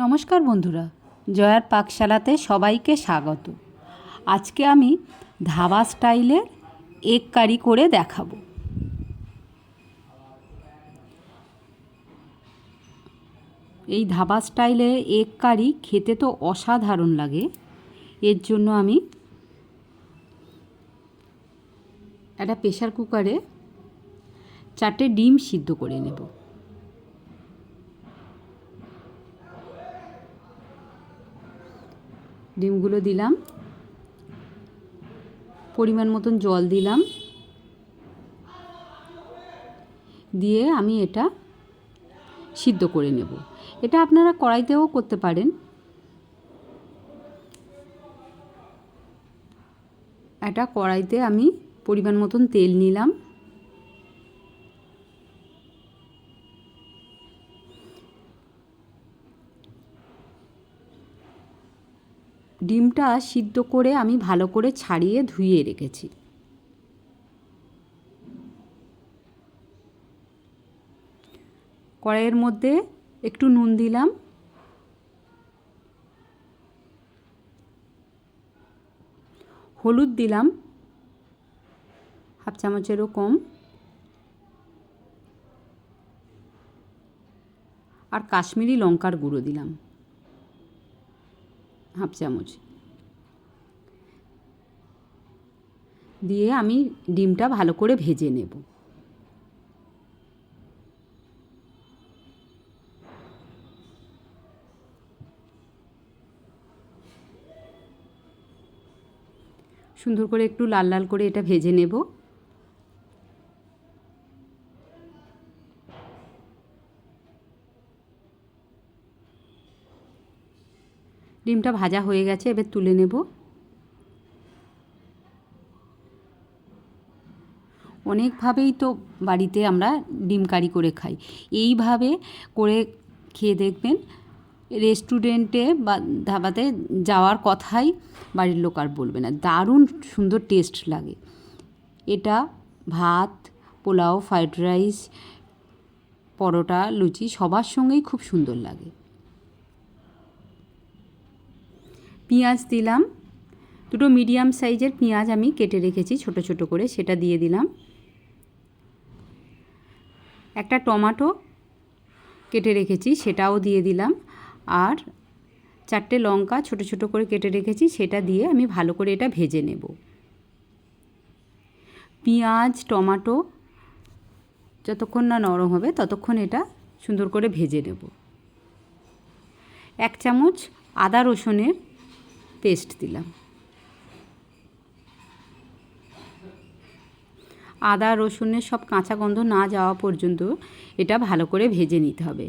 নমস্কার বন্ধুরা, জয়ার পাকশালাতে সবাইকে স্বাগত। আজকে আমি ধাবা স্টাইলের এগ কারি করে দেখাবো। এই ধাবা স্টাইলে এগ কারি খেতে তো অসাধারণ লাগে। এর জন্য আমি একটা প্রেসার কুকারে 4টে ডিম সিদ্ধ করে নেব। ডিমগুলো দিলাম, পরিমাণ মতন জল দিলাম, দিয়ে আমি এটা সিদ্ধ করে নেব। এটা আপনারা কড়াইতেও করতে পারেন। একটা কড়াইতে আমি পরিমাণ মতন তেল নিলাম, ডিমটা সিদ্ধ করে আমি ভালো করে ছাড়িয়ে ধুয়ে রেখেছি। কড়াইয়ের মধ্যে একটু নুন দিলাম, হলুদ দিলাম হাফ চামচেরও কম, আর কাশ্মীরি লঙ্কার গুঁড়ো দিলাম হাফ চামচ। দিয়ে আমি ডিমটা ভালো করে ভেজে নেব। সুন্দর করে একটু লাল লাল করে এটা ভেজে নেব। ডিমটা ভাজা হয়ে গেছে, এবার তুলে নেব। অনেকভাবেই তো বাড়িতে আমরা ডিম কারি করে খাই। এইভাবে করে খেয়ে দেখবেন, রেস্টুরেন্টে বা ধাবাতে যাওয়ার কথাই বাড়ির লোক আর বলবে না। দারুণ সুন্দর টেস্ট লাগে এটা। ভাত, পোলাও, ফ্রাইড রাইস, পরোটা, লুচি সবার সঙ্গেই খুব সুন্দর লাগে। পেঁয়াজ দিলাম, দুটো মিডিয়াম সাইজের পেঁয়াজ আমি কেটে রেখেছি ছোট ছোট করে, সেটা দিয়ে দিলাম। একটা টমেটো কেটে রেখেছি, সেটাও দিয়ে দিলাম। আর 4টে লঙ্কা ছোট ছোট করে কেটে রেখেছি, সেটা দিয়ে আমি ভালো করে এটা ভেজে নেব। পেঁয়াজ টমেটো যতক্ষণ না নরম হবে ততক্ষণ এটা সুন্দর করে ভেজে নেব। 1 চামচ আদা রসুনের পেস্ট দিলাম। আদা রসুনের সব কাঁচা গন্ধ না যাওয়া পর্যন্ত এটা ভালো করে ভেজে নিতে হবে।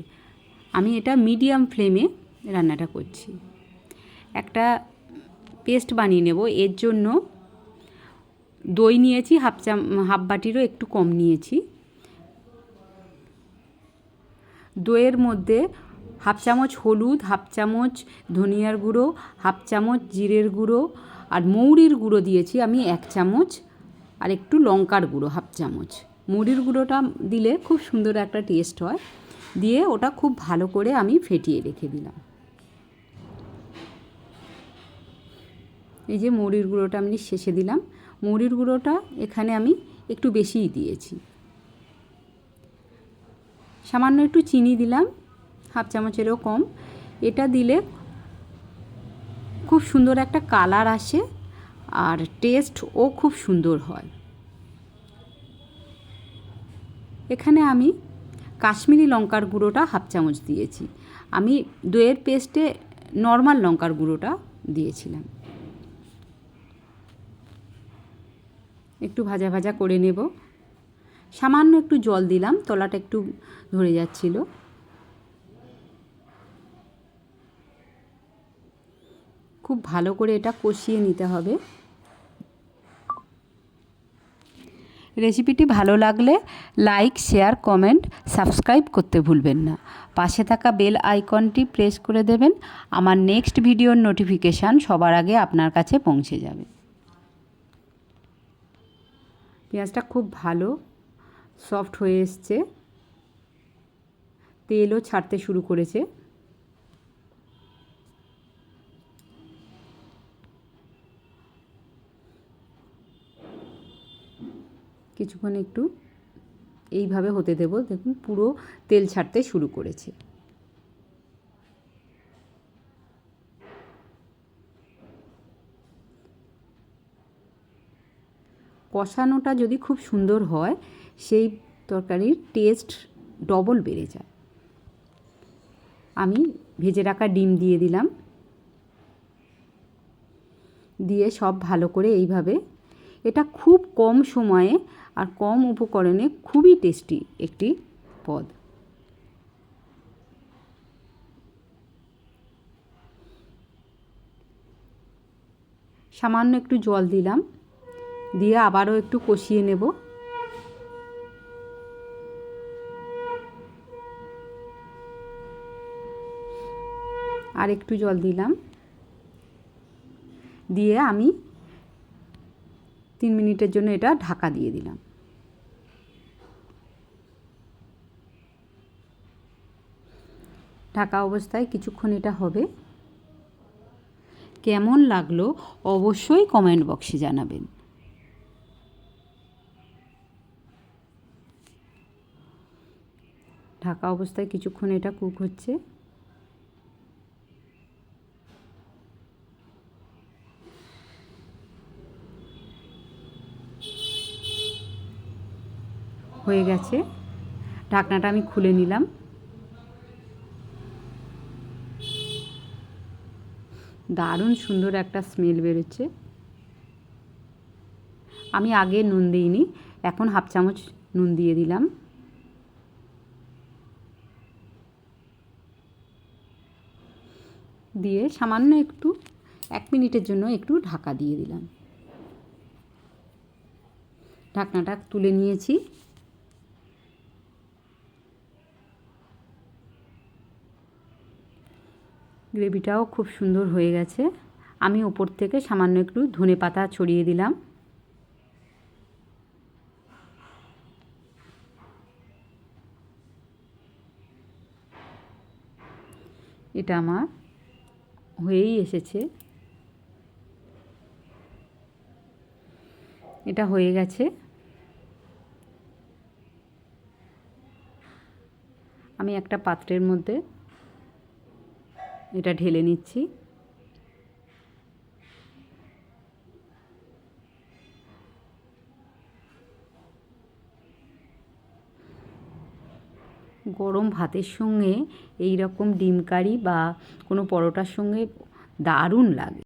আমি এটা মিডিয়াম ফ্লেমে রান্নাটা করছি। একটা পেস্ট বানিয়ে নেব। এর জন্য দই নিয়েছি হাফ বাটিরও একটু কম নিয়েছি। দইয়ের মধ্যে হাফ চামচ হলুদ, হাফ চামচ ধনিয়ার গুঁড়ো, হাফ চামচ জিরের গুঁড়ো আর মৌরির গুঁড়ো দিয়েছি আমি 1 চামচ, আর একটু লঙ্কার গুঁড়ো হাফ চামচ। মৌরির গুঁড়োটা দিলে খুব সুন্দর একটা টেস্ট হয়। দিয়ে ওটা খুব ভালো করে আমি ফেটিয়ে রেখে দিলাম। এই যে মৌরির গুঁড়োটা আমি শেষে দিলাম। মৌরির গুঁড়োটা এখানে আমি একটু বেশিই দিয়েছি। সামান্য একটু চিনি দিলাম, হাফ চামচেরও কম। এটা দিলে খুব সুন্দর একটা কালার আসে আর টেস্টও খুব সুন্দর হয়। এখানে আমি কাশ্মীরি লঙ্কার গুঁড়োটা হাফ চামচ দিয়েছি। আমি দইয়ের পেস্টে নর্মাল লঙ্কার গুঁড়োটা দিয়েছিলাম। একটু ভাজা ভাজা করে নেব। সামান্য একটু জল দিলাম, তলাটা একটু ধরে যাচ্ছিল। খুব ভালো করে এটা কষিয়ে নিতে হবে। রেসিপিটি ভালো লাগলে লাইক, শেয়ার, কমেন্ট, সাবস্ক্রাইব করতে ভুলবেন না। পাশে থাকা বেল আইকনটি প্রেস করে দেবেন। আমার নেক্সট ভিডিওর নোটিফিকেশান সবার আগে আপনার কাছে পৌঁছে যাবে। পেঁয়াজটা খুব ভালো সফট হয়ে এসছে, তেলও ছাড়তে শুরু করেছে। কিছুক্ষণ একটু এইভাবে হতে দেব। দেখুন পুরো তেল ছাড়তে শুরু করেছে। কষানোটা যদি খুব সুন্দর হয় সেই তরকারির টেস্ট ডবল বেড়ে যায়। আমি ভেজে রাখা ডিম দিয়ে দিলাম, দিয়ে সব ভালো করে এইভাবে, এটা খুব কম সময়ে আর কম উপকরণে খুবই টেস্টি একটি পদ। সামান্য একটু জল দিলাম, দিয়ে আবারও একটু কষিয়ে নেব। আর একটু জল দিলাম, দিয়ে আমি 3 মিনিটের জন্য এটা ঢাকা দিয়ে দিলাম। ঢাকা অবস্থায় কিছুক্ষণ এটা হবে। কেমন লাগলো অবশ্যই কমেন্ট বক্সে জানাবেন। ঢাকা অবস্থায় কিছুক্ষণ এটা কুক হচ্ছে। হয়ে গেছে, ঢাকনাটা আমি খুলে নিলাম। দারুণ সুন্দর একটা স্মেল বেরোচ্ছে। আমি আগে নুন দিইনি, এখন হাফ চামচ নুন দিয়ে দিলাম। দিয়ে সামান্য একটু 1 মিনিটের জন্য একটু ঢাকা দিয়ে দিলাম। ঢাকনাটা তুলে নিয়েছি। গ্রেভিটাও খুব সুন্দর হয়ে গেছে। আমি ওপর থেকে সামান্য একটু ধনেপাতা ছড়িয়ে দিলাম। এটা আমার হয়েই এসেছে। এটা হয়ে গেছে। আমি একটা পাত্রের মধ্যে এটা ঢেলে নিচ্ছি। গরম ভাতের সঙ্গে এই রকম ডিম কারি বা কোনো পরোটার সঙ্গে দারুণ লাগে।